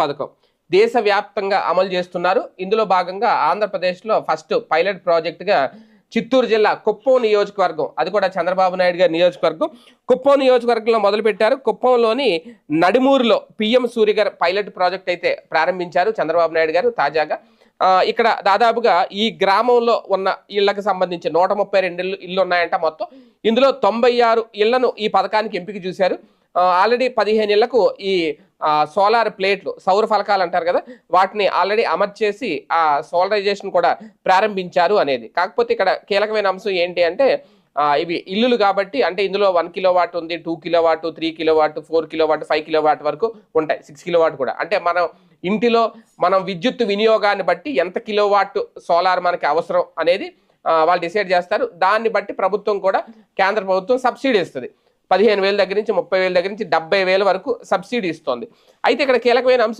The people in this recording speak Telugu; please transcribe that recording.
పథకం దేశవ్యాప్తంగా అమలు చేస్తున్నారు. ఇందులో భాగంగా ఆంధ్రప్రదేశ్లో ఫస్ట్ పైలట్ ప్రాజెక్టుగా చిత్తూరు జిల్లా కుప్పం నియోజకవర్గం, అది కూడా చంద్రబాబు నాయుడు గారి నియోజకవర్గం, కుప్పం నియోజకవర్గంలో మొదలుపెట్టారు. కుప్పంలోని నడిమూరులో పిఎం సూర్య గారు పైలట్ ప్రాజెక్ట్ అయితే ప్రారంభించారు చంద్రబాబు నాయుడు గారు తాజాగా. ఇక్కడ దాదాపుగా ఈ గ్రామంలో ఉన్న ఇళ్లకు సంబంధించి 132 ఇళ్ళు ఉన్నాయంట మొత్తం. ఇందులో 96 ఇళ్లను ఈ పథకానికి ఎంపిక చూశారు. ఆల్రెడీ 15 ఇళ్లకు ఈ సోలార్ ప్లేట్లు, సౌర ఫలకాలు అంటారు కదా, వాటిని ఆల్రెడీ అమర్చేసి ఆ సోలరైజేషన్ కూడా ప్రారంభించారు అనేది. కాకపోతే ఇక్కడ కీలకమైన అంశం ఏంటి అంటే ఇవి ఇల్లులు కాబట్టి, అంటే ఇందులో 1 కిలోవాట్ ఉంది, 2 కిలోవాట్, 3 కిలోవాట్, 4 కిలోవాట్, 5 కిలోవాట్ వరకు ఉంటాయి, 6 కిలోవాట్ కూడా. అంటే మనం ఇంటిలో మనం విద్యుత్ వినియోగాన్ని బట్టి ఎంత కిలోవాట్ సోలార్ మనకి అవసరం అనేది వాళ్ళు డిసైడ్ చేస్తారు. దాన్ని బట్టి ప్రభుత్వం కూడా, కేంద్ర ప్రభుత్వం సబ్సిడీ ఇస్తుంది. 15,000 దగ్గర నుంచి 30,000 దగ్గర నుంచి 70,000 వరకు సబ్సిడీ ఇస్తుంది. అయితే ఇక్కడ కీలకమైన అంశం